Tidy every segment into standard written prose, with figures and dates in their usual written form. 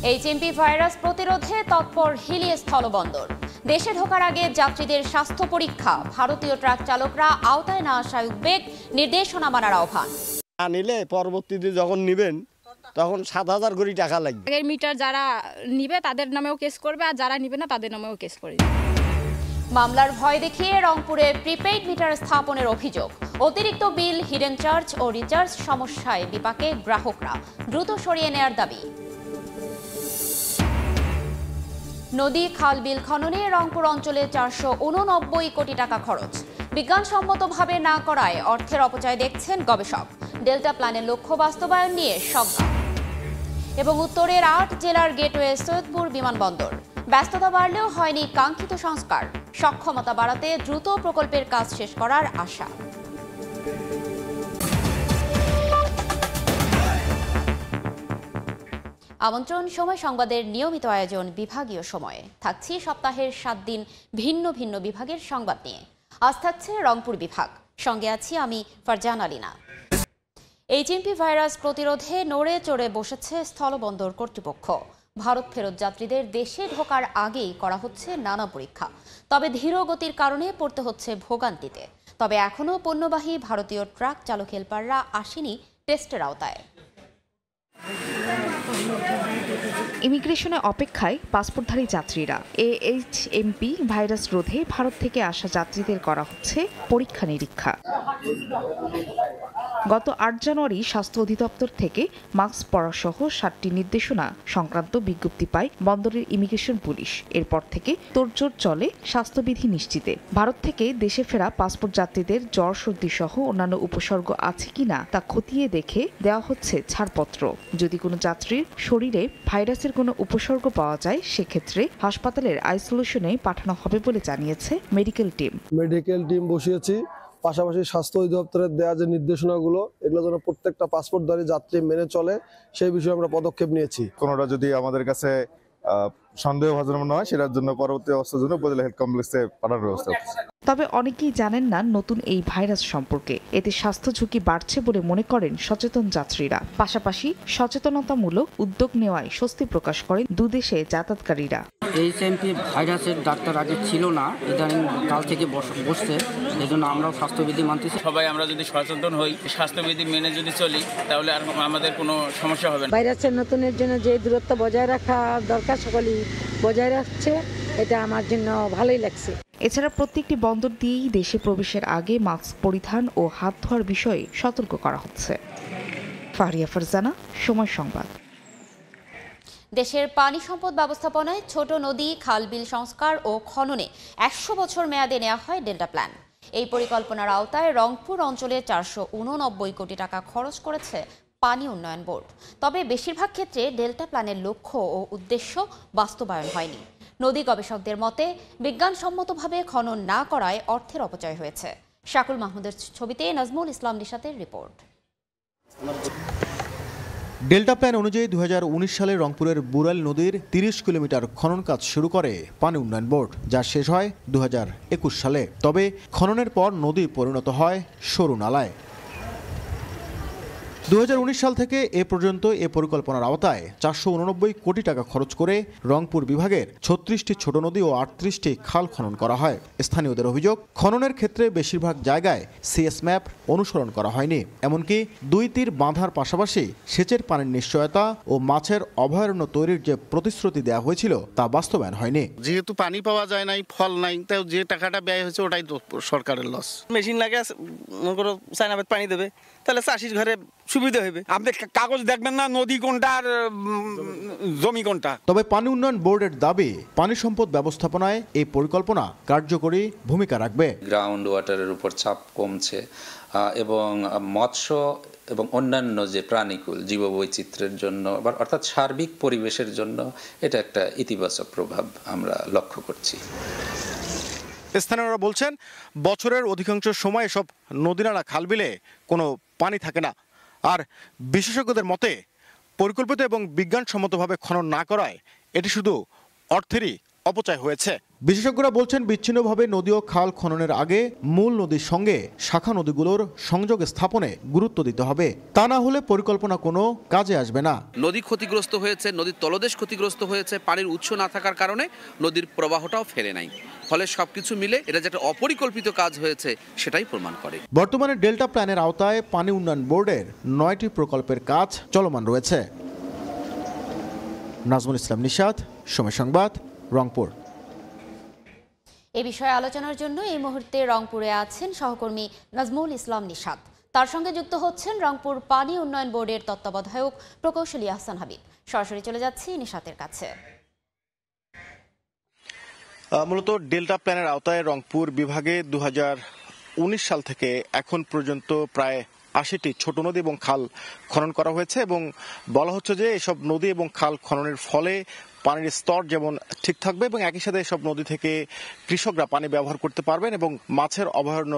HMP virus প্রতিরোধে তৎপর হিলি স্থলবন্দর। দেশে ঢোকার আগে যাত্রীদের স্বাস্থ্য পরীক্ষা, ভারতীয় ট্রাক চালকরা আওতায় না আসায় উদ্বেগ, নির্দেশনা মানার আহ্বান। নিলে পরবর্তীতে যখন নিবেন তখন 7,000 কোটি টাকা লাগবে। আগের মিটার যারা নিবে তাদের নামেও কেস করবে, আর যারা নিবে না তাদের নামেও কেস করবে। মামলার ভয় দেখিয়ে রংপুরে প্রিপেইড মিটার স্থাপনের অভিযোগ। অতিরিক্ত বিল, হিডেন চার্জ ও রিচার্জ সমস্যায় বিপাকে গ্রাহকরা, দ্রুত সরিয়ে নেয়ার দাবি। নদী খাল বিল খননে রংপুর অঞ্চলে 489 কোটি টাকা খরচ। বিজ্ঞানসম্মতভাবে না করায় অর্থের অপচয় দেখছেন গবেষক। ডেল্টা প্ল্যানের লক্ষ্য বাস্তবায়ন নিয়ে সংজ্ঞা। এবং উত্তরের 8 জেলার গেটওয়ে সৈয়দপুর বিমানবন্দর। ব্যস্ততা বাড়লেও হয়নি কাঙ্ক্ষিত সংস্কার। সক্ষমতা বাড়াতে দ্রুত প্রকল্পের কাজ শেষ করার আশা। আমন্ত্রণ সময় সংবাদের নিয়মিত আয়োজন বিভাগীয় সময়ে। থাকছি সপ্তাহের 7 দিন ভিন্ন ভিন্ন বিভাগের সংবাদ নিয়ে। আজ থাকছে রংপুর বিভাগ, সঙ্গে আছি আমি ফারজান আলিনা। এইচএমপি ভাইরাস প্রতিরোধে নড়ে চড়ে বসেছে স্থলবন্দর কর্তৃপক্ষ। ভারত ফেরত যাত্রীদের দেশে ঢোকার আগেই করা হচ্ছে নানা পরীক্ষা। তবে ধীর গতির কারণে পড়তে হচ্ছে ভোগান্তিতে। তবে এখনও পণ্যবাহী ভারতীয় ট্রাক চালক হেলপাররা আসেনি টেস্টের আওতায়। ইমিগ্রেশনে অপেক্ষায় পাসপোর্টধারী যাত্রীরা। এইচএমপি ভাইরাস রোধে ভারত থেকে আসা যাত্রীদের করা হচ্ছে পরীক্ষা নিরীক্ষা। গত 8 জানুয়ারি স্বাস্থ্য অধিদপ্তর থেকে মাস্ক পরা সহ 7টি নির্দেশনা সংক্রান্ত বিজ্ঞপ্তি পায় বন্দরের ইমিগ্রেশন পুলিশ। এরপর থেকে তোড়জোড় চলে স্বাস্থ্যবিধি নিশ্চিতে। ভারত থেকে দেশে ফেরা পাসপোর্ট যাত্রীদের জ্বর, সর্দি সহ অন্যান্য উপসর্গ আছে কিনা তা খতিয়ে দেখে দেওয়া হচ্ছে ছাড়পত্র। যদি কোনো যাত্রীর শরীরে ভাইরাসের কোনো উপসর্গ পাওয়া যায়, সেক্ষেত্রে হাসপাতালের আইসোলেশনে পাঠানো হবে বলে জানিয়েছে মেডিকেল টিম বসিয়েছি। পাশাপাশি স্বাস্থ্য অধিদপ্তরের দেওয়া যে নির্দেশনাগুলো, এগুলো যেন প্রত্যেকটা পাসপোর্টধারী যাত্রী মেনে চলে, সেই বিষয়ে আমরা পদক্ষেপ নিয়েছি। কোনোটা যদি আমাদের কাছে সন্দেহভাজন মনে হয়, সেটার জন্য পরবর্তী অবস্থার জন্য উপজেলা হেলথ কমপ্লেক্সে পাঠানোর ব্যবস্থা করছি। তবে অনেকেই জানেন না নতুন এই ভাইরাস সম্পর্কে। এতে স্বাস্থ্য ঝুঁকি বাড়ছে বলে মনে করেন সচেতন যাত্রীরা। পাশাপাশি সচেতনতামূলক উদ্যোগ নেওয়ায় স্বস্তি প্রকাশ করেন দুদেশে যাতায়াতকারীরা। এইচএমপি ভাইরাসের ডাক্তার আগে ছিল না, ইদানিং কাল থেকে বসছে, এজন্য আমরাও স্বাস্থ্যবিধি মানতেছি। সবাই আমরা যদি সচেতন হই, স্বাস্থ্যবিধি মেনে যদি চলি, তাহলে আর আমাদের কোনো সমস্যা হবে না। ভাইরাসের নতুনের জন্য যে দূরত্ব বজায় রাখা দরকার সকলেই বজায় রাখছে, এটা আমার জন্য ভালোই লাগছে। এছাড়া প্রত্যেকটি বন্দর দিয়েই দেশে প্রবেশের আগে মাস্ক পরিধান ও হাত ধোয়ার বিষয়ে সতর্ক করা হচ্ছে। ফারিয়া ফারজানা, সময় সংবাদ। দেশের পানি সম্পদ ব্যবস্থাপনায় ছোট নদী, খাল, বিল সংস্কার ও খননে 100 বছর মেয়াদে নেওয়া হয় ডেল্টা প্ল্যান। এই পরিকল্পনার আওতায় রংপুর অঞ্চলে 489 কোটি টাকা খরচ করেছে পানি উন্নয়ন বোর্ড। তবে বেশিরভাগ ক্ষেত্রে ডেল্টা প্ল্যানের লক্ষ্য ও উদ্দেশ্য বাস্তবায়ন হয়নি। নদী গবেষকদের মতে বিজ্ঞানসম্মতভাবে খনন না করায় অর্থের অপচয় হয়েছে। শাকুল মাহমুদের ছবিতে Nazmul Islam নিশাতের report. Delta plan অনুযায়ী 2019 সালে রংপুরের বুড়াল নদীর 30 কিলোমিটার খনন কাজ শুরু করে পানি উন্নয়ন বোর্ড, যা শেষ হয় 2021 সালে। তবে খননের পর নদী পরিণত হয় সরু নালায়। 2019 সাল থেকে এ পর্যন্ত এ পরিকল্পনার আওতায় 489 কোটি টাকা খরচ করে রংপুর বিভাগের 36টি ছোট নদী ও 38টি খাল খনন করা হয়। স্থানীয়দের অভিযোগ, খননের ক্ষেত্রে বেশিরভাগ জায়গায় সিএস ম্যাপ অনুসরণ করা হয়নি। এমনকি 2 তীর বাঁধার পাশাপাশি সেচের পানির নিশ্চয়তা ও মাছের অভয়ারণ্য তৈরির যে প্রতিশ্রুতি দেওয়া হয়েছিল তা বাস্তবায়ন হয়নি। যেহেতু পানি পাওয়া যায় নাই, ফল নাই, তাই যে টাকাটা ব্যয় হয়েছে ওটাই তো সরকারের লস। মেশিন লাগে চায়নাবাদ পানি দেবে, তাহলে চাষির ঘরে সুবিধা হবে। আপনি কাগজ দেখবেন না নদী কোনটা আর জমি কোনটা। তবে পানি উন্নয়ন বোর্ডের দাবি, পানি সম্পদ ব্যবস্থাপনায় এই পরিকল্পনা কার্যকরী ভূমিকা রাখবে। গ্রাউন্ড ওয়াটারের উপর চাপ কমছে এবং মৎস্য এবং অন্যান্য যে প্রাণীকুল জীববৈচিত্র্যের জন্য, অর্থাৎ সার্বিক পরিবেশের জন্য এটা একটা ইতিবাচক প্রভাব আমরা লক্ষ্য করছি। স্থানীয়রা বলছেন, বছরের অধিকাংশ সময় এসব নদীনালা, খালবিলে কোনো পানি থাকে না। আর বিশেষজ্ঞদের মতে পরিকল্পিত এবং বিজ্ঞানসম্মতভাবে খনন না করায় এটি শুধু অর্থেরই অপচয় হয়েছে। বিশেষজ্ঞরা বলছেন বিচ্ছিন্নভাবে নদী ও খাল খননের আগে মূল নদীর সঙ্গে শাখা নদীগুলোর সংযোগ স্থাপনে গুরুত্ব দিতে হবে। তা না হলে পরিকল্পনা কোনো কাজে আসবে না। নদী ক্ষতিগ্রস্ত হয়েছে, নদীর তলদেশ ক্ষতিগ্রস্ত হয়েছে, পানির উৎস না থাকার কারণে নদীর প্রবাহটাও ফেরে নাই। ফলে সবকিছু মিলে এটা যেটা অপরিকল্পিত কাজ হয়েছে সেটাই প্রমাণ করে। বর্তমানে ডেল্টা প্ল্যানের আওতায় পানি উন্নয়ন বোর্ডের 9টি প্রকল্পের কাজ চলমান রয়েছে। নাজমুল ইসলাম নিশাত, সময় সংবাদ, রংপুর। এ বিষয়ে আলোচনার জন্য এই মুহূর্তে রংপুরে আছেন সহকর্মী নাজমুল ইসলাম নিশাত। তার সঙ্গে যুক্ত হচ্ছেন রংপুর পানি উন্নয়ন বোর্ডের তত্ত্বাবধায়ক প্রকৌশলী আহসান হাবিব। সরাসরি চলে যাচ্ছি নিশাতের কাছে। মূলত ডেল্টা প্ল্যানের আওতায় রংপুর বিভাগে 2019 সাল থেকে এখন পর্যন্ত প্রায় 80টি ছোট নদী এবং খাল খনন করা হয়েছে এবং বলা হচ্ছে যে এসব নদী এবং খাল খননের ফলে পানির স্তর যেমন ঠিক থাকবে এবং একই সাথে এসব নদী থেকে কৃষকরা পানি ব্যবহার করতে পারবেন এবং মাছের অভয়ারণ্য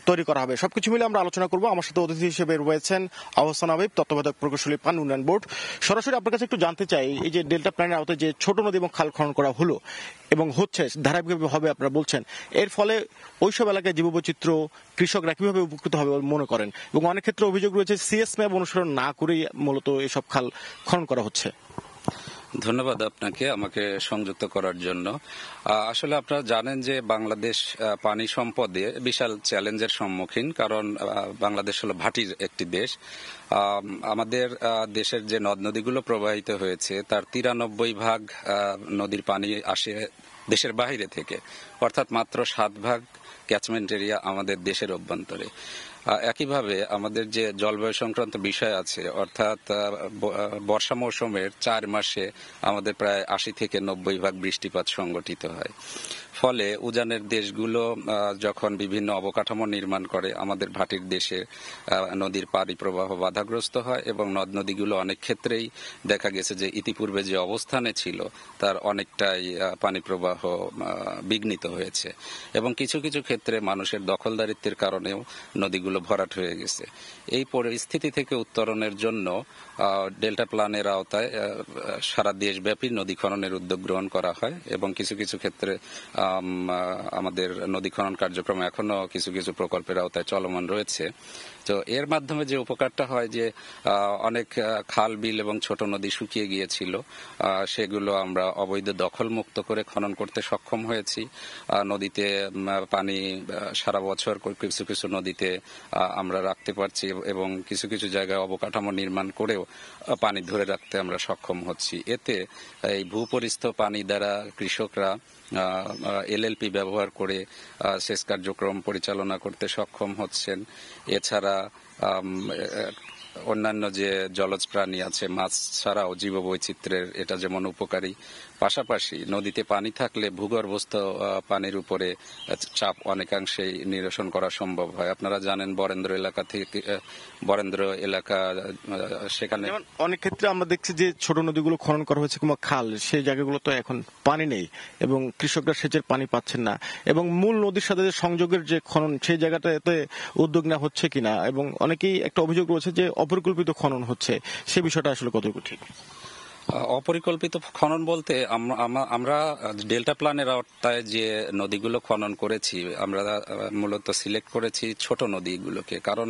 তৈরি করা হবে। সবকিছু মিলে আমরা আলোচনা করব। আমার সাথে অতিথি হিসেবে রয়েছেন আহসান হাবিব, তত্ত্বাবধায়ক প্রকৌশলী পানি উন্নয়ন বোর্ড। সরাসরি আপনার কাছে একটু জানতে চাই, এই যে ডেল্টা প্ল্যানের আওতায় যে ছোট নদী এবং খাল খনন করা হলো এবং হচ্ছে ধারাবাহিকভাবে হবে আপনারা বলছেন, এর ফলে ওইসব এলাকায় জীববৈচিত্র্য কৃষকরা কিভাবে উপকৃত হবে বলে মনে করেন? এবং অনেক ক্ষেত্রে অভিযোগ রয়েছে সিএস ম্যাপ অনুসরণ না করেই মূলত এসব খাল খনন করা হচ্ছে। ধন্যবাদ আপনাকে আমাকে সংযুক্ত করার জন্য। আসলে আপনারা জানেন যে বাংলাদেশ পানি সম্পদে বিশাল চ্যালেঞ্জের সম্মুখীন, কারণ বাংলাদেশ হলো ভাটির একটি দেশ। আমাদের দেশের যে নদ নদীগুলো প্রবাহিত হয়েছে তার 93% নদীর পানি আসে দেশের বাইরে থেকে, অর্থাৎ মাত্র 7% ক্যাচমেন্ট এরিয়া আমাদের দেশের অভ্যন্তরে। একইভাবে আমাদের যে জলবায়ু সংক্রান্ত বিষয় আছে, অর্থাৎ বর্ষা মৌসুমের 4 মাসে আমাদের প্রায় 80 থেকে 90% বৃষ্টিপাত সংঘটিত হয়। ফলে উজানের দেশগুলো যখন বিভিন্ন অবকাঠামো নির্মাণ করে আমাদের ভাটির দেশে নদীর পানি প্রবাহ বাধাগ্রস্ত হয় এবং নদ নদীগুলো অনেক ক্ষেত্রেই দেখা গেছে যে ইতিপূর্বে যে অবস্থানে ছিল তার অনেকটাই পানি প্রবাহ বিঘ্নিত হয়েছে এবং কিছু কিছু ক্ষেত্রে মানুষের দখলদারিত্বের কারণেও নদীগুলো ভরাট হয়ে গেছে। এই পরিস্থিতি থেকে উত্তরণের জন্য ডেল্টা প্ল্যানের আওতায় সারা দেশব্যাপী নদী খননের উদ্যোগ গ্রহণ করা হয় এবং কিছু কিছু ক্ষেত্রে আমাদের নদী খনন কার্যক্রম এখনো কিছু কিছু প্রকল্পের আওতায় চলমান রয়েছে। তো এর মাধ্যমে যে উপকারটা হয় যে অনেক খাল বিল এবং ছোট নদী শুকিয়ে গিয়েছিল, সেগুলো আমরা অবৈধ দখল মুক্ত করে খনন করতে সক্ষম হয়েছি। নদীতে পানি সারা বছর কিছু কিছু নদীতে আমরা রাখতে পারছি এবং কিছু কিছু জায়গায় অবকাঠামো নির্মাণ করেও পানি ধরে রাখতে আমরা সক্ষম হচ্ছি। এতে এই ভূপরিস্থ পানি দ্বারা কৃষকরা এলএলপি ব্যবহার করে সেচ কার্যক্রম পরিচালনা করতে সক্ষম হচ্ছেন। এছাড়া অন্যান্য যে জলজ প্রাণী আছে, মাছ ছাড়াও জীববৈচিত্র্যের এটা যেমন উপকারী, পাশাপাশি নদীতে পানি থাকলে ভূগর্ভস্থ পানির উপরে চাপ অনেকাংশেই নিরসন করা সম্ভব হয়। আপনারা জানেন বরেন্দ্র এলাকা সেখানে অনেক ক্ষেত্রে আমরা দেখছি যে ছোট নদীগুলো খনন করা হয়েছে কিংবা খাল, সেই জায়গাগুলো তো এখন পানি নেই এবং কৃষকরা সেচের পানি পাচ্ছেন না এবং মূল নদীর সাথে যে সংযোগের যে খনন সেই জায়গাটাতে উদ্যোগ নেওয়া হচ্ছে কিনা এবং অনেকেই একটা অভিযোগ রয়েছে যে অপরিকল্পিত খনন হচ্ছে, সে বিষয়টা আসলে কতটুকু ঠিক? অপরিকল্পিত খনন বলতে আমরা ডেল্টা প্ল্যানের আওতায় যে নদীগুলো খনন করেছি আমরা মূলত সিলেক্ট করেছি ছোট নদীগুলোকে, কারণ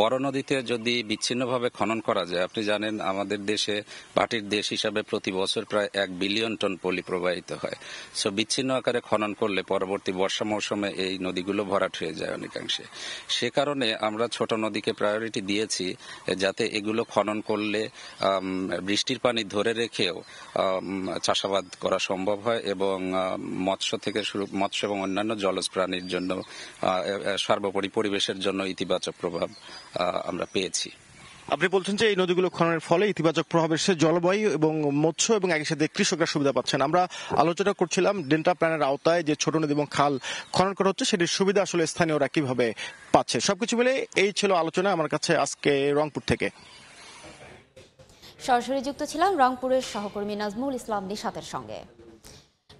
বড় নদীতে যদি বিচ্ছিন্নভাবে খনন করা যায়, আপনি জানেন আমাদের দেশে ভাটির দেশ হিসাবে প্রতি বছর প্রায় 1 বিলিয়ন টন পলি প্রবাহিত হয়। সো বিচ্ছিন্ন আকারে খনন করলে পরবর্তী বর্ষা মৌসুমে এই নদীগুলো ভরাট হয়ে যায় অনেকাংশে। সে কারণে আমরা ছোট নদীকে প্রায়োরিটি দিয়েছি যাতে এগুলো খনন করলে বৃষ্টির পানি ধরে রেখেও চাষাবাদ করা সম্ভব হয় এবং মৎস্য এবং অন্যান্য জলজ প্রাণীর জন্য সর্বোপরি পরিবেশের জন্য ইতিবাচক প্রভাব আমরা পেয়েছি। আপনি বলছেন যে এই নদীগুলো খননের ফলে ইতিবাচক প্রভাব এসে জলবায়ু এবং মৎস্য এবং একই সাথে কৃষকরা সুবিধা পাচ্ছেন। আমরা আলোচনা করছিলাম ডেল্টা প্ল্যানের আওতায় যে ছোট নদী এবং খাল খনন করা হচ্ছে সেটির সুবিধা আসলে স্থানীয়রা কিভাবে পাচ্ছে। সবকিছু মিলে এই ছিল আলোচনা আমার কাছে আজকে রংপুর থেকে। সরাসরি যুক্ত ছিলাম রংপুরের সহকর্মী নাজমুল ইসলাম নিশাতের সঙ্গে।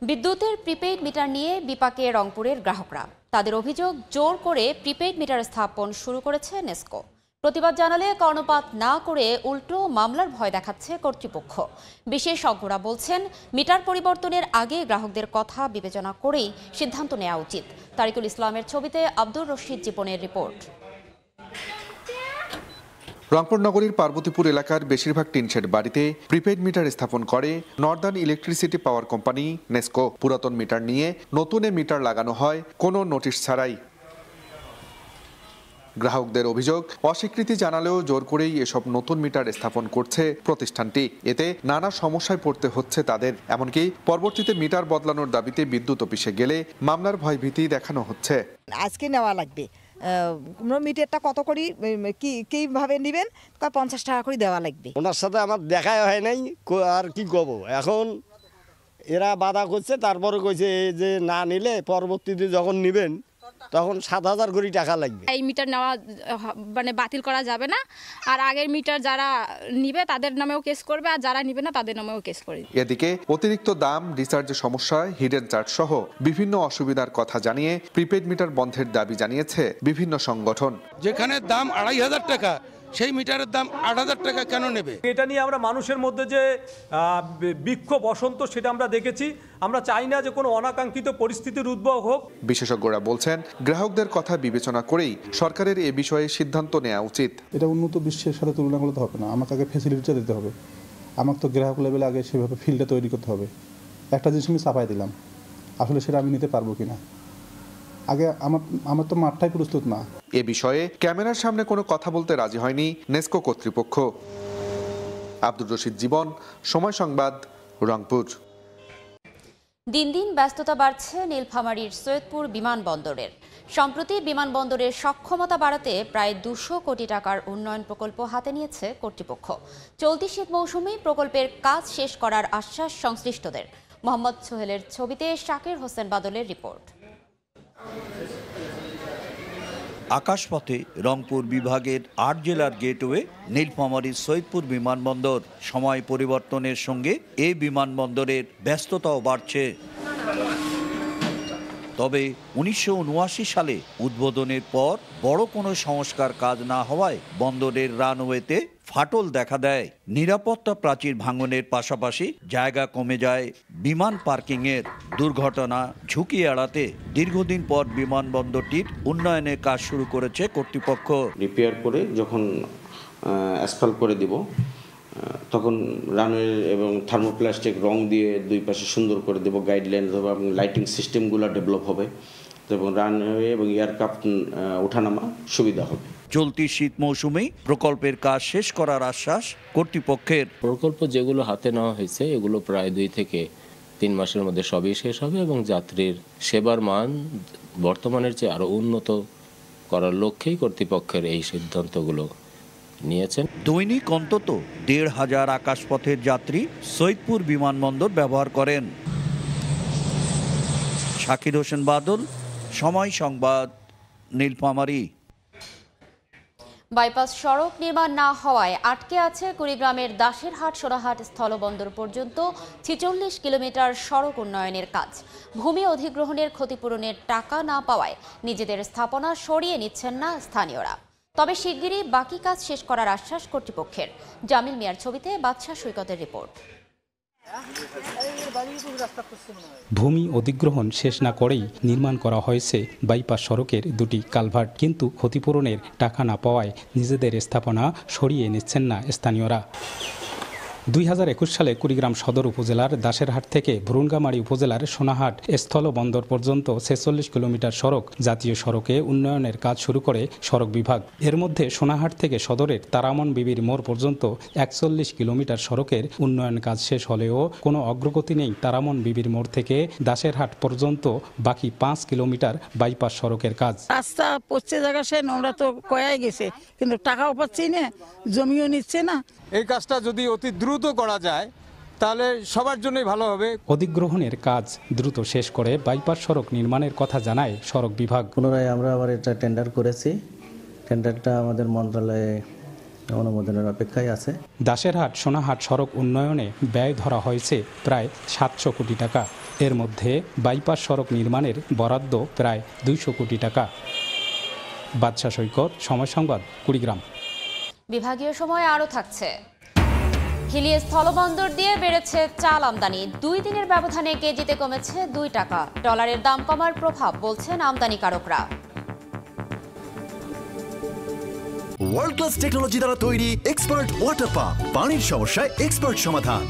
বিদ্যুতের প্রিপেইড মিটার নিয়ে বিপাকে রংপুরের গ্রাহকরা। তাদের অভিযোগ, জোর করে প্রিপেইড মিটার স্থাপন শুরু করেছে নেসকো। প্রতিবাদ জানালে কর্ণপাত না করে উল্টো মামলার ভয় দেখাচ্ছে কর্তৃপক্ষ। বিশেষজ্ঞরা বলছেন, মিটার পরিবর্তনের আগে গ্রাহকদের কথা বিবেচনা করেই সিদ্ধান্ত নেওয়া উচিত। তারিকুল ইসলামের ছবিতে আব্দুর রশিদ জীবনের রিপোর্ট। রংপুর নগরীর পার্বতীপুর এলাকার বেশিরভাগ টিনশেড বাড়িতে প্রিপেইড মিটার স্থাপন করে নর্দার্ন ইলেকট্রিসিটি পাওয়ার কোম্পানি নেসকো। পুরাতন মিটার নিয়ে নতুন মিটার লাগানো হয় কোনো নোটিশ ছাড়াই। গ্রাহকদের অভিযোগ, অস্বীকৃতি জানালেও জোর করেই এসব নতুন মিটার স্থাপন করছে প্রতিষ্ঠানটি। এতে নানা সমস্যায় পড়তে হচ্ছে তাদের। এমনকি পরবর্তীতে মিটার বদলানোর দাবিতে বিদ্যুৎ অফিসে গেলে মামলার ভয়ভীতি দেখানো হচ্ছে। আজকে নেওয়া লাগবে, মিটারটা কত করে কিভাবে নেবেন, 50 টাকা করে দেওয়া লাগবে। ওনার সাথে আমার দেখাই হয় নাই, আর কি কব। এখন এরা বাধা করছে, তারপরে কইছে যে না নিলে পরবর্তীতে যখন নেবেন তখন 7,000 করে টাকা লাগবে। এই মিটার নেওয়া বাতিল করা যাবে না, আর আগের মিটার যারা নিবে তাদের নামেও কেস করবে, আর যারা নিবে না তাদের নামেও কেস করবে। এদিকে অতিরিক্ত দাম, রিচার্জের সমস্যা, হিডেন চার্জ সহ বিভিন্ন অসুবিধার কথা জানিয়ে প্রিপেড মিটার বন্ধের দাবি জানিয়েছে বিভিন্ন সংগঠন। যেখানে দাম 2,500 টাকা, সেই মিটারের দাম 8,000 টাকা কেন নেবে? এটা নিয়ে আমরা মানুষের মধ্যে যে বিক্ষোভ, বসন্ত, সেটা আমরা দেখেছি। আমরা চাই না যে কোনো অনাকাঙ্ক্ষিত পরিস্থিতির উদ্ভব হোক। বিশেষজ্ঞরা বলছেন, গ্রাহকদের কথা বিবেচনা করেই সরকারের এ বিষয়ে সিদ্ধান্ত নেওয়া উচিত। এটা উন্নত বিশ্বের সাথে তুলনা করতে হবে না, আমাকে আগে ফ্যাসিলিটিটা দিতে হবে। আমাকে তো গ্রাহক লেভেলে আগে সেভাবে ফিল্ডটা তৈরি করতে হবে। একটা জিনিস আমি চাপাই দিলাম, আসলে সেটা আমি নিতে পারবো কিনা, আগে আমার তো মাঠটাই প্রস্তুত না। এ বিষয়ে ক্যামেরার সামনে কোনো কথা বলতে রাজি হয়নি নেসকো কর্তৃপক্ষ। আব্দুর রশিদ জীবন, সময় সংবাদ, রংপুর। দিন দিন ব্যস্ততা বাড়ছে নীলফামারীর সৈয়দপুর বিমানবন্দরের। সম্প্রতি বিমানবন্দরের সক্ষমতা বাড়াতে প্রায় 200 কোটি টাকার উন্নয়ন প্রকল্প হাতে নিয়েছে কর্তৃপক্ষ। চলতি শীত মৌসুমে প্রকল্পের কাজ শেষ করার আশ্বাস সংশ্লিষ্টদের। মোহাম্মদ সোহেলের ছবিতে শাকির হোসেন বাদলের রিপোর্ট। আকাশপথে রংপুর বিভাগের 8 জেলার গেটওয়ে নীলফামারীর সৈয়দপুর বিমানবন্দর। সময় পরিবর্তনের সঙ্গে এই বিমানবন্দরের ব্যস্ততাও বাড়ছে। তবে 1979 সালে উদ্বোধনের পর বড় কোনো সংস্কার কাজ না হওয়ায় বন্দরের রানওয়েতে ফাটল দেখা দেয়। নিরাপত্তা প্রাচীর ভাঙনের পাশাপাশি জায়গা কমে যায় বিমান পার্কিংয়ের। দুর্ঘটনা ঝুঁকি এড়াতে দীর্ঘদিন পর বিমানবন্দরটির উন্নয়নের কাজ শুরু করেছে কর্তৃপক্ষ। রিপেয়ার করে যখন অ্যাসফাল্ট করে দিব, তখন রানওয়ে এবং থার্মোপ্লাস্টিক রং দিয়ে দুই পাশে সুন্দর করে দেব, গাইডলাইন দেবো এবং লাইটিং সিস্টেমগুলো ডেভেলপ হবে এবং রানওয়ে এবং এয়ারক্রাফট ওঠানামা সুবিধা হবে। চলতি শীত মৌসুমে প্রকল্পের কাজ শেষ করার আশ্বাস কর্তৃপক্ষের। প্রকল্প যেগুলো হাতে নেওয়া হয়েছে এগুলো প্রায় 2 থেকে 3 মাসের মধ্যে সবই শেষ হবে এবং যাত্রীর সেবার মান বর্তমানের চেয়ে আরও উন্নত করার লক্ষ্যেই কর্তৃপক্ষের এই সিদ্ধান্তগুলো নিয়েছেন। দৈনিক অন্তত 1,500 আকাশপথের যাত্রী সৈয়দপুর বিমানবন্দর ব্যবহার করেন। শাকির হোসেন বাদল, সময় সংবাদ, নীলফামারী। বাইপাস সড়ক নির্মাণ না হওয়ায় আটকে আছে কুড়িগ্রামের দাসেরহাট সোনাহাট স্থলবন্দর পর্যন্ত 46 কিলোমিটার সড়ক উন্নয়নের কাজ। ভূমি অধিগ্রহণের ক্ষতিপূরণের টাকা না পাওয়ায় নিজেদের স্থাপনা সরিয়ে নিচ্ছেন না স্থানীয়রা। তবে শিগগিরই বাকি কাজ শেষ করার আশ্বাস কর্তৃপক্ষের। জামিল মিয়ার ছবিতে বাদশা সৈকতের রিপোর্ট। ভূমি অধিগ্রহণ শেষ না করেই নির্মাণ করা হয়েছে বাইপাস সড়কের 2টি কালভার্ট, কিন্তু ক্ষতিপূরণের টাকা না পাওয়ায় নিজেদের স্থাপনা সরিয়ে নিচ্ছেন না স্থানীয়রা। 2021 সালে কুড়িগ্রাম সদর উপজেলার দাসেরহাট থেকে ভুরুঙ্গামারী উপজেলার সোনাহাট স্থলবন্দর পর্যন্ত 46 কিলোমিটার সড়ক জাতীয় সড়কে উন্নয়নের কাজ শুরু করে সড়ক বিভাগ। এর মধ্যে সোনাহাট থেকে সদরের তারামন বিবির মোড় পর্যন্ত 41 কিলোমিটার সড়কের উন্নয়ন কাজ শেষ হলেও কোনো অগ্রগতি নেই তারামন বিবির মোড় থেকে দাসেরহাট পর্যন্ত বাকি 5 কিলোমিটার বাইপাস সড়কের কাজ। রাস্তা পড়ছে জায়গা সে নোংরা তো কয়াই গেছে, কিন্তু টাকাও পাচ্ছি না, জমিও নিচ্ছে না। এই কাজটা যদি অতি দ্রুত করা যায় তাহলে সবার জন্যই ভালো হবে। অধিগ্রহণের কাজ দ্রুত শেষ করে বাইপাস সড়ক নির্মাণের কথা জানায় সড়ক বিভাগ। পুনরায় আমরা আবার এটা টেন্ডার করেছি, টেন্ডারটা আমাদের মন্ত্রণালয়ে অনুমোদনের অপেক্ষায় আছে। দাসেরহাট সোনাহাট সড়ক উন্নয়নে ব্যয় ধরা হয়েছে প্রায় 700 কোটি টাকা। এর মধ্যে বাইপাস সড়ক নির্মাণের বরাদ্দ প্রায় 200 কোটি টাকা। বাদশা সৈকত, সময় সংবাদ, কুড়িগ্রাম। বিভাগীয় সময় আরও থাকছে। হিলি স্থলবন্দর দিয়ে বেড়েছে চাল আমদানি। 2 দিনের ব্যবধানে কেজিতে কমেছে 2 টাকা। ডলারের দাম কমার প্রভাব বলছেন আমদানিকারকরা। ওয়ার্ল্ড ক্লাস টেকনোলজি দ্বারা তৈরি এক্সপার্ট ওয়াটার পাম্প, পানির সমস্যায় এক্সপার্ট সমাধান।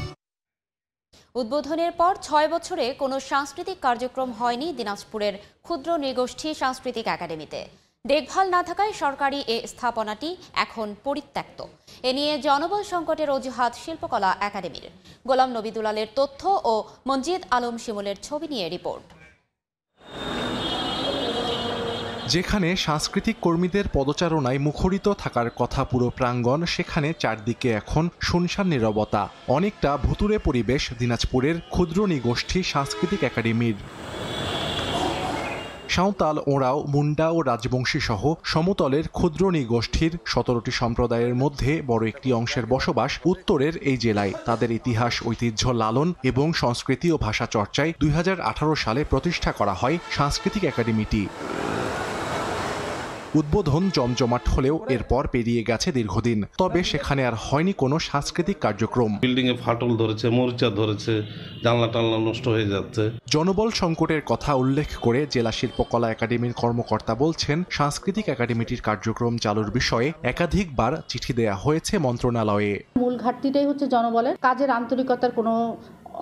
উদ্বোধনের পর 6 বছরে কোনো সাংস্কৃতিক কার্যক্রম হয়নি দিনাজপুরের ক্ষুদ্র নৃগোষ্ঠী সাংস্কৃতিক একাডেমিতে। দেখভাল না থাকায় সরকারি এ স্থাপনাটি এখন পরিত্যক্ত। এ নিয়ে জনবল সংকটের অজুহাত শিল্পকলা একাডেমির। গোলাম নবী দুলালের তথ্য ও মঞ্জিদ আলম শিমুলের ছবি নিয়ে রিপোর্ট। যেখানে সাংস্কৃতিক কর্মীদের পদচারণায় মুখরিত থাকার কথা পুরো প্রাঙ্গণ, সেখানে চারদিকে এখন শুনশান নীরবতা। অনেকটা ভুতুড়ে পরিবেশ দিনাজপুরের ক্ষুদ্র নৃগোষ্ঠী সাংস্কৃতিক একাডেমির। সাঁওতাল, ওঁরাও, মুন্ডা ও রাজবংশী সহ সমতলের ক্ষুদ্র নৃগোষ্ঠীর 17টি সম্প্রদায়ের মধ্যে বড় একটি অংশের বসবাস উত্তরের এই জেলায়। তাদের ইতিহাস, ঐতিহ্য লালন এবং সংস্কৃতি ও ভাষা চর্চায় 2018 সালে প্রতিষ্ঠা করা হয় সাংস্কৃতিক একাডেমিটি। উদ্বোধন জমজমাট হলেও এরপর পেরিয়ে গেছে দীর্ঘদিন, তবে সেখানে আর হয়নি কোনো সাংস্কৃতিক কার্যক্রম। বিল্ডিং এ ফাটল ধরেছে, মরিচা ধরেছে, জানলা টানলা নষ্ট হয়ে যাচ্ছে। জনবল সংকটের কথা উল্লেখ করে জেলা শিল্পকলা একাডেমির কর্মকর্তা বলছেন, সাংস্কৃতিক একাডেমিটির কার্যক্রম চালুর বিষয়ে একাধিকবার চিঠি দেয়া হয়েছে মন্ত্রণালয়ে। মূল ঘাটতিটাই হচ্ছে জনবলের কাজের আন্তরিকতার কোনো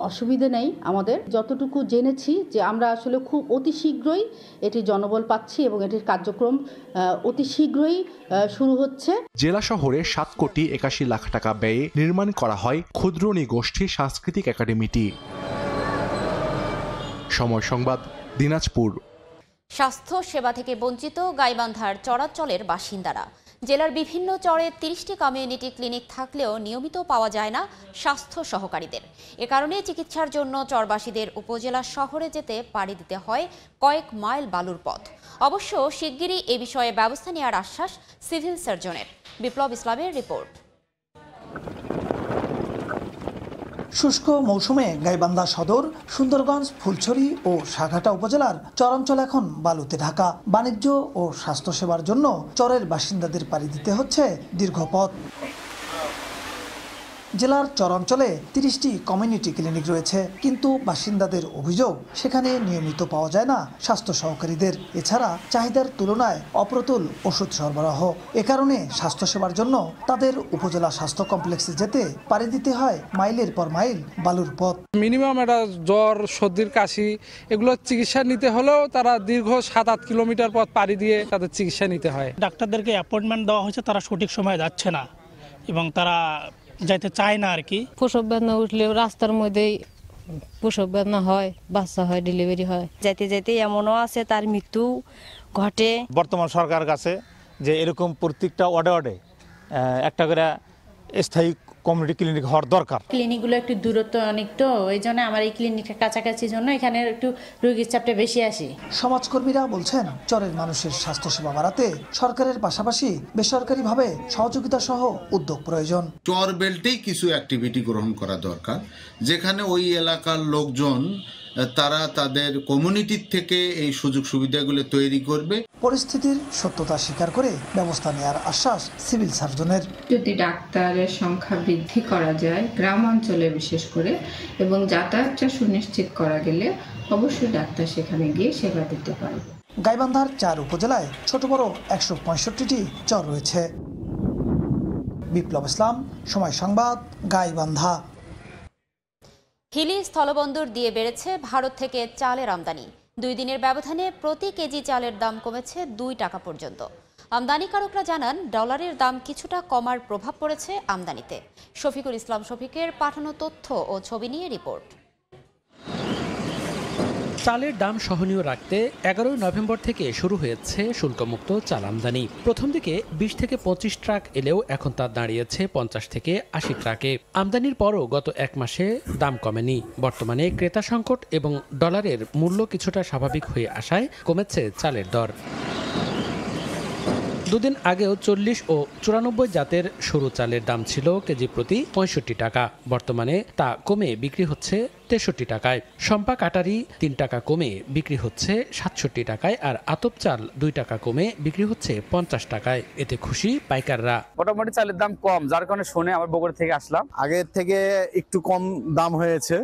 অসুবিধে নেই। আমাদের যতটুকু জেনেছি যে আমরা আসলে খুব অতি শীঘ্রই এটি জনবল পাচ্ছি এবং এটির কার্যক্রম অতি শীঘ্রই শুরু হচ্ছে। জেলা শহরে 7 কোটি 81 লাখ টাকা ব্যয়ে নির্মাণ করা হয় ক্ষুদ্র নৃগোষ্ঠী সাংস্কৃতিক একাডেমিটি। সময় সংবাদ, দিনাজপুর। স্বাস্থ্য সেবা থেকে বঞ্চিত গাইবান্ধার চরাঞ্চলের বাসিন্দারা। জেলার বিভিন্ন চরে 30টি কমিউনিটি ক্লিনিক থাকলেও নিয়মিত পাওয়া যায় না স্বাস্থ্য সহকারীদের। এ কারণে চিকিৎসার জন্য চরবাসীদের উপজেলা শহরে যেতে পাড়ি দিতে হয় কয়েক মাইল বালুর পথ। অবশ্য শিগগিরই এ বিষয়ে ব্যবস্থা নেওয়ার আশ্বাস সিভিল সার্জনের। বিপ্লব ইসলামের রিপোর্ট। শুষ্ক মৌসুমে গাইবান্ধা সদর, সুন্দরগঞ্জ, ফুলছড়ি ও সাঘাটা উপজেলার চরাঞ্চল এখন বালুতে ঢাকা। বাণিজ্য ও স্বাস্থ্যসেবার জন্য চরের বাসিন্দাদের পাড়ি দিতে হচ্ছে দীর্ঘ পথ। জেলার চরাঞ্চলে 30টি কমিউনিটি ক্লিনিক রয়েছে, কিন্তু বাসিন্দাদের অভিযোগ সেখানে নিয়মিত পাওয়া যায় না স্বাস্থ্য সহকারীদের। এছাড়া চাহিদার তুলনায় অপ্রতুল ওষুধ সরবরাহ। এ কারণে স্বাস্থ্যসেবার জন্য তাদের উপজেলা স্বাস্থ্য কমপ্লেক্সে যেতে পাড়ি দিতে হয় মাইলের পর মাইল বালুর পথ। মিনিমাম একটা জ্বর, সর্দির, কাশি এগুলো চিকিৎসা নিতে হলেও তারা দীর্ঘ 7-8 কিলোমিটার পথ পাড়ি দিয়ে তাদের চিকিৎসা নিতে হয়। ডাক্তারদেরকে অ্যাপয়েন্টমেন্ট দেওয়া হয়েছে, তারা সঠিক সময়ে যাচ্ছে না এবং তারা যাইতে চায় না আর কি। প্রসব বেদনা উঠলেও রাস্তার মধ্যেই প্রসব বেদনা হয়, বাচ্চা হয়, ডেলিভারি হয়। যাইতে যাইতে এমনও আছে তার মৃত্যু ঘটে। বর্তমান সরকার কাছে যে এরকম প্রত্যেকটা ওয়ার্ডে একটা করে স্থায়ী কমিউনিটি ক্লিনিক হওয়ার দরকার। ক্লিনিকগুলো একটু দূরত্ব অনেক, তো এই জন্য আমার এই ক্লিনিকটা কাছাকাছি জন্য এখানে একটু রোগীর চাপটা বেশি আসে। সমাজকর্মীরা বলছেন, চরের মানুষের স্বাস্থ্যসেবা বাড়াতে সরকারের পাশাপাশি বেসরকারিভাবে সহযোগিতা সহ উদ্যোগ প্রয়োজন। চর বেল্টেই কিছু অ্যাক্টিভিটি গ্রহণ করা দরকার, যেখানে ওই এলাকার লোকজন তারা তাদের কমিউনিটির থেকে এই সুযোগ সুবিধাগুলো তৈরি করবে। পরিস্থিতির সত্যতা স্বীকার করে ব্যবস্থা নেওয়ার আশ্বাস সিভিল সার্জনের। যদি ডাক্তারের সংখ্যা বৃদ্ধি করা যায় গ্রাম অঞ্চলে বিশেষ করে, এবং যাতায়াতটা সুনিশ্চিত করা গেলে অবশ্যই ডাক্তার সেখানে গিয়ে সেবা দিতে পারবে। গাইবান্ধার 4 উপজেলায় ছোট বড় 165টি চর রয়েছে। বিপ্লব ইসলাম, সময় সংবাদ, গাইবান্ধা। হিলি স্থলবন্দর দিয়ে বেড়েছে ভারত থেকে চালের আমদানি। 2 দিনের ব্যবধানে প্রতি কেজি চালের দাম কমেছে 2 টাকা পর্যন্ত। আমদানিকারকরা জানান, ডলারের দাম কিছুটা কমার প্রভাব পড়েছে আমদানিতে। শফিকুল ইসলাম শফিকের পাঠানো তথ্য ও ছবি নিয়ে রিপোর্ট। চালের দাম সহনীয় রাখতে 11 নভেম্বর থেকে শুরু হয়েছে শুল্কমুক্ত চাল আমদানি। প্রথম দিকে 20 থেকে 25 ট্রাক এলেও এখন তা দাঁড়িয়েছে 50 থেকে 80 ট্রাকে। আমদানির পরও গত 1 মাসে দাম কমেনি। বর্তমানে ক্রেতা সংকট এবং ডলারের মূল্য কিছুটা স্বাভাবিক হয়ে আসায় কমেছে চালের দর। দুদিন আগেও 40 ও 94 জাতের সরু চালের দাম ছিল কেজি প্রতি 65 টাকা। বর্তমানে তা কমে বিক্রি হচ্ছে 63 টাকায়। সম্পা কাটারি 3 টাকা কমে বিক্রি হচ্ছে 67 টাকায়, আর আতপ চাল 2 টাকা কমে বিক্রি হচ্ছে 50 টাকায়। এতে খুশি পাইকাররা। মোটামুটি চালের দাম কম, যার কারণে শুনে আমার বগুড়া থেকে আসলাম। আগের থেকে একটু কম দাম হয়েছে,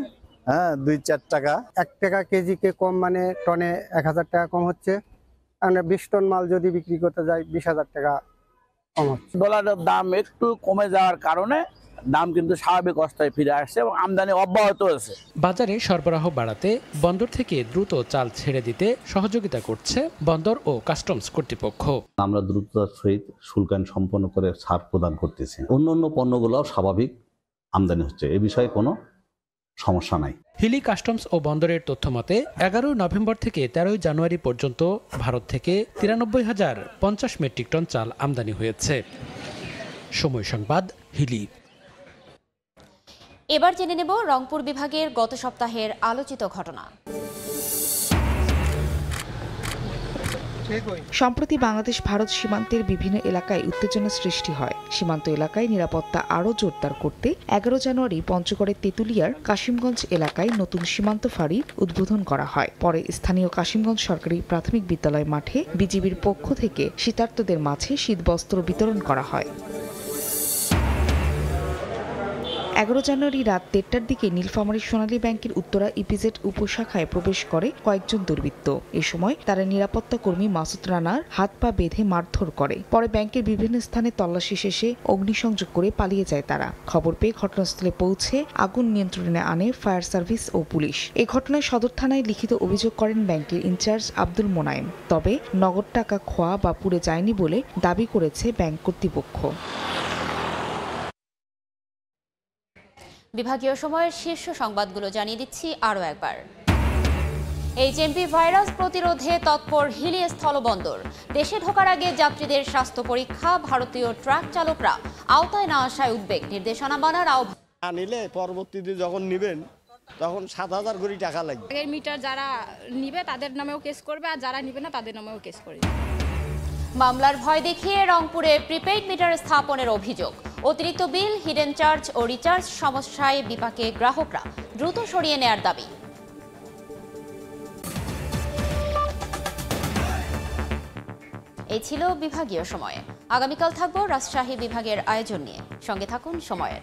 হ্যাঁ 2-4 টাকা। 1 টাকা কেজিকে কম, মানে টনে 1000 টাকা কম হচ্ছে। আমরা 20 টন মাল যদি বিক্রি করতে যাই 20,000 টাকা কম হচ্ছে। ডলারের দাম একটু কমে যাওয়ার কারণে দাম কিন্তু স্বাভাবিক অবস্থায় ফিরে আসছে এবং আমদানি অব্যাহত আছে। বাজারে সরবরাহ বাড়াতে বন্দর থেকে দ্রুত চাল ছেড়ে দিতে সহযোগিতা করছে বন্দর ও কাস্টমস কর্তৃপক্ষ। আমরা দ্রুততার সহিত শুল্কায়ন সম্পন্ন করে ছাড় প্রদান করতেছি। অন্য পণ্যগুলোও স্বাভাবিক আমদানি হচ্ছে, এ বিষয়ে কোনো সমস্যা নাই। হিলি কাস্টমস ও বন্দরের তথ্য মতে 11 নভেম্বর থেকে 13 জানুয়ারি পর্যন্ত ভারত থেকে 93,050 মেট্রিক টন চাল আমদানি হয়েছে। সময় সংবাদ, হিলি। এবার জেনে নেব রংপুর বিভাগের গত সপ্তাহের আলোচিত ঘটনা। সম্প্রতি বাংলাদেশ ভারত সীমান্তের বিভিন্ন এলাকায় উত্তেজনা সৃষ্টি হয়। সীমান্ত এলাকায় নিরাপত্তা আরও জোরদার করতে 11 জানুয়ারি পঞ্চগড়ের তেঁতুলিয়ার কাশিমগঞ্জ এলাকায় নতুন সীমান্ত ফাঁড়ি উদ্বোধন করা হয়। পরে স্থানীয় কাশিমগঞ্জ সরকারি প্রাথমিক বিদ্যালয় মাঠে বিজিবির পক্ষ থেকে শীতার্তদের মাঝে শীতবস্ত্র বিতরণ করা হয়। 11 জানুয়ারি রাত 1টার দিকে নীলফামারী সোনালী ব্যাংকের উত্তরা ইপিজেড উপশাখায় প্রবেশ করে কয়েকজন দুর্বৃত্ত। এ সময় তারা নিরাপত্তা কর্মী মাসুদ রানার হাত পা বেঁধে মারধর করে। পরে ব্যাংকের বিভিন্ন স্থানে তল্লাশি শেষে অগ্নিসংযোগ করে পালিয়ে যায় তারা। খবর পেয়ে ঘটনাস্থলে পৌঁছে আগুন নিয়ন্ত্রণে আনে ফায়ার সার্ভিস ও পুলিশ। এ ঘটনায় সদর থানায় লিখিত অভিযোগ করেন ব্যাংকের ইনচার্জ আব্দুল মোনায়েম। তবে নগদ টাকা খোয়া বা পুড়ে যায়নি বলে দাবি করেছে ব্যাংক কর্তৃপক্ষ। বিভাগীয় সময়ের শীর্ষ সংবাদগুলো জানিয়ে দিচ্ছি আরও একবার। এইচএমভি ভাইরাস প্রতিরোধে তৎপর হিলি স্থলবন্দর। দেশে ঢোকার আগে যাত্রীদের স্বাস্থ্য পরীক্ষা। ভারতীয় ট্রাক চালকরা আওতায় না আসায় উদ্বেগ। নির্দেশনা মানার আহ্বান। নিলে পরবর্তীতে যখন নেবেন তখন 7,000 করে টাকা লাগবে। আগের মিটার যারা নিবে তাদের নামেও কেস করবে, আর যারা নিবে না তাদের নামেও কেস করবে। মামলার ভয় দেখিয়ে রংপুরে প্রিপেইড মিটার স্থাপনের অভিযোগ। অতিরিক্ত বিল, হিডেন চার্জ ও রিচার্জ সমস্যায় বিপাকে গ্রাহকরা। দ্রুত সরিয়ে নেয়ার দাবি। এই ছিল বিভাগীয় সময়ে। আগামীকাল থাকবো রাজশাহী বিভাগের আয়োজন নিয়ে। সঙ্গে থাকুন সময়ের।